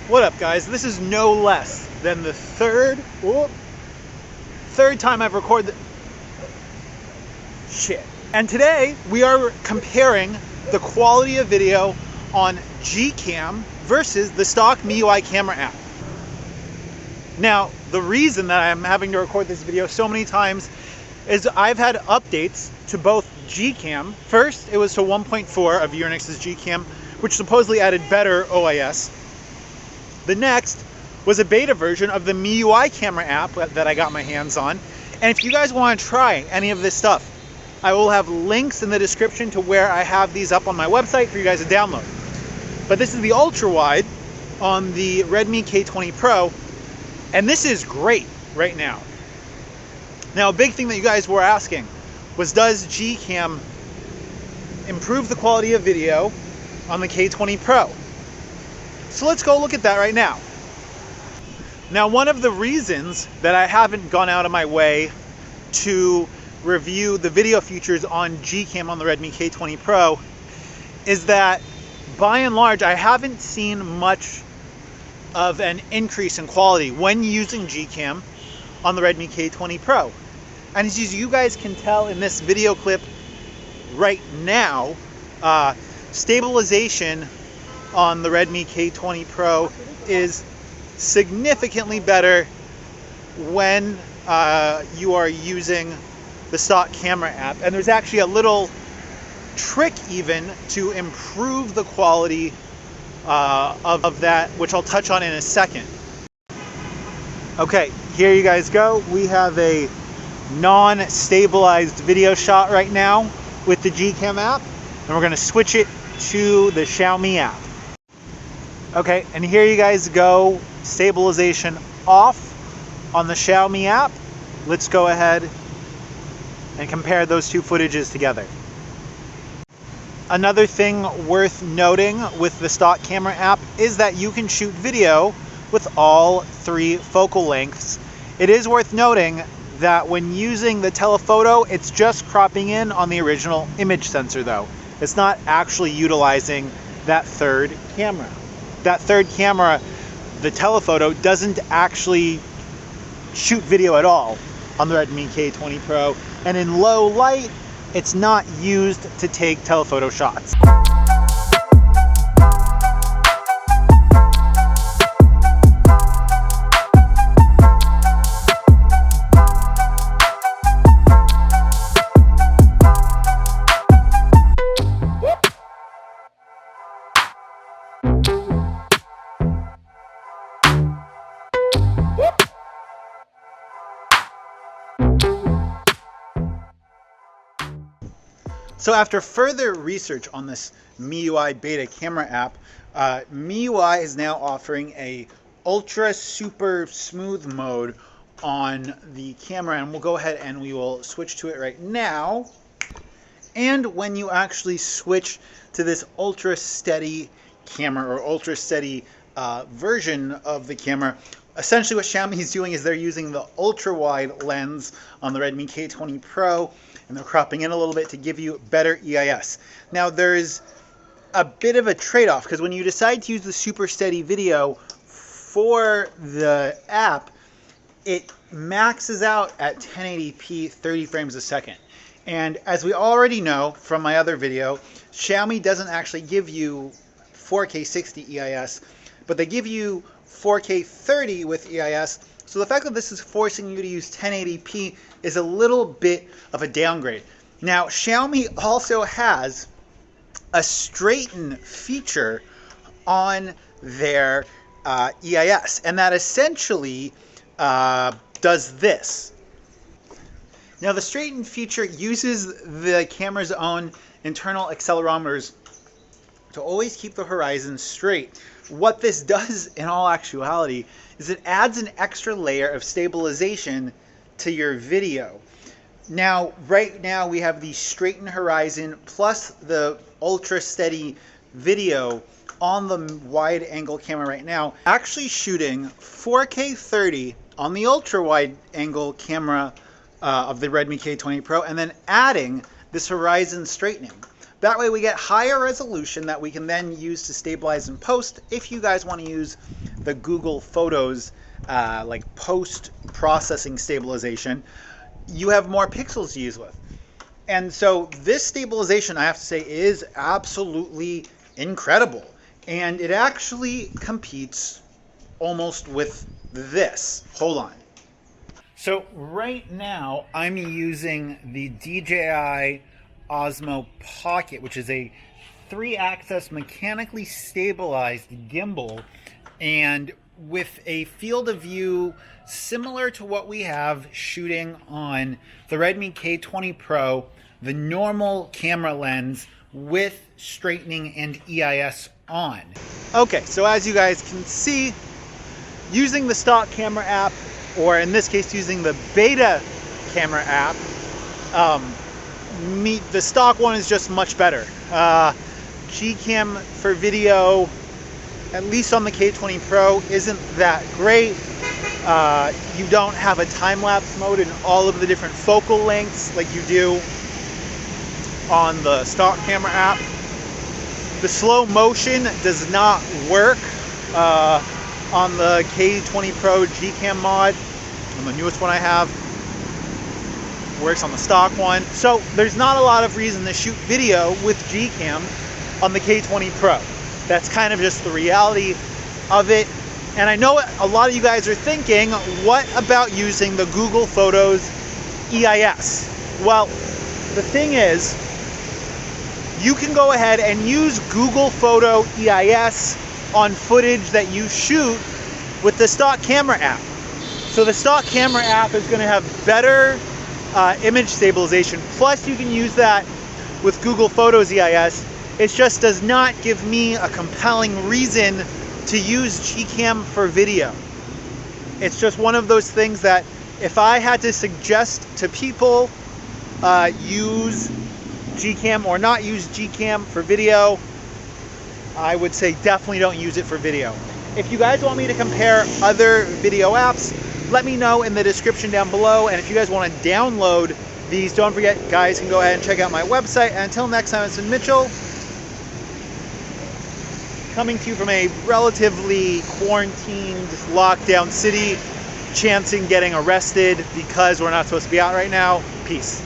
What up, guys? This is no less than the third time I've recorded shit. And today we are comparing the quality of video on Gcam versus the stock MIUI camera app. Now, the reason that I'm having to record this video so many times is I've had updates to both Gcam. First, it was to 1.4 of Uranix's Gcam, which supposedly added better OIS. The next was a beta version of the MIUI camera app that I got my hands on. And if you guys want to try any of this stuff, I will have links in the description to where I have these up on my website for you guys to download. But this is the ultra wide on the Redmi K20 Pro, and this is great right now. Now, a big thing that you guys were asking was, does Gcam improve the quality of video on the K20 Pro? So let's go look at that right now. Now, one of the reasons that I haven't gone out of my way to review the video features on Gcam on the Redmi K20 Pro is that, by and large, I haven't seen much of an increase in quality when using Gcam on the Redmi K20 Pro. And as you guys can tell in this video clip right now, stabilization on the Redmi K20 Pro is significantly better when you are using the stock camera app. And there's actually a little trick even to improve the quality of that, which I'll touch on in a second. Okay, here you guys go. We have a non-stabilized video shot right now with the Gcam app, and we're going to switch it to the Xiaomi app. Okay, and here you guys go, stabilization off on the Xiaomi app. Let's go ahead and compare those two footages together. Another thing worth noting with the stock camera app is that you can shoot video with all three focal lengths. It is worth noting that when using the telephoto, it's just cropping in on the original image sensor though. It's not actually utilizing that third camera. That third camera, the telephoto, doesn't actually shoot video at all on the Redmi K20 Pro, and in low light, it's not used to take telephoto shots. So after further research on this MIUI beta camera app, MIUI is now offering a ultra super smooth mode on the camera, and we'll go ahead and we will switch to it right now. And when you actually switch to this ultra steady camera or ultra steady version of the camera, essentially what Xiaomi is doing is they're using the ultra wide lens on the Redmi K20 Pro, and they're cropping in a little bit to give you better EIS. Now, there's a bit of a trade-off, because when you decide to use the super steady video for the app, it maxes out at 1080p 30 frames a second. And as we already know from my other video, Xiaomi doesn't actually give you 4K 60 EIS, but they give you 4K 30 with EIS. So the fact that this is forcing you to use 1080p is a little bit of a downgrade. Now, Xiaomi also has a straighten feature on their EIS, and that essentially does this. Now, the straighten feature uses the camera's own internal accelerometers to always keep the horizon straight. What this does in all actuality is it adds an extra layer of stabilization to your video. Now, right now we have the straighten horizon plus the ultra steady video on the wide angle camera right now, actually shooting 4K 30 on the ultra wide angle camera of the Redmi K20 Pro, and then adding this horizon straightening. That way we get higher resolution that we can then use to stabilize in post if you guys want to use the Google Photos like post-processing stabilization, you have more pixels to use with. And so this stabilization, I have to say, is absolutely incredible. And it actually competes almost with this. Hold on. So right now I'm using the DJI Osmo Pocket, which is a 3-axis mechanically stabilized gimbal, and with a field of view similar to what we have shooting on the Redmi K20 Pro, the normal camera lens with straightening and EIS on. Okay, so as you guys can see, using the stock camera app, or in this case using the beta camera app, the stock one is just much better. Gcam for video, at least on the K20 Pro, isn't that great. You don't have a time-lapse mode in all of the different focal lengths like you do on the stock camera app. The slow motion does not work on the K20 Pro Gcam mod, on the newest one I have. Works on the stock one. So there's not a lot of reason to shoot video with Gcam on the K20 Pro. That's kind of just the reality of it. And I know a lot of you guys are thinking, what about using the Google Photos EIS? Well, the thing is, you can go ahead and use Google Photo EIS on footage that you shoot with the stock camera app. So the stock camera app is going to have better image stabilization. Plus you can use that with Google Photos EIS. It just does not give me a compelling reason to use Gcam for video. It's just one of those things that if I had to suggest to people use Gcam or not use Gcam for video, I would say definitely don't use it for video. If you guys want me to compare other video apps, let me know in the description down below. And if you guys want to download these, don't forget, guys, can go ahead and check out my website. And until next time, it's been Mitchell, coming to you from a relatively quarantined, lockdown city, chancing getting arrested because we're not supposed to be out right now. Peace.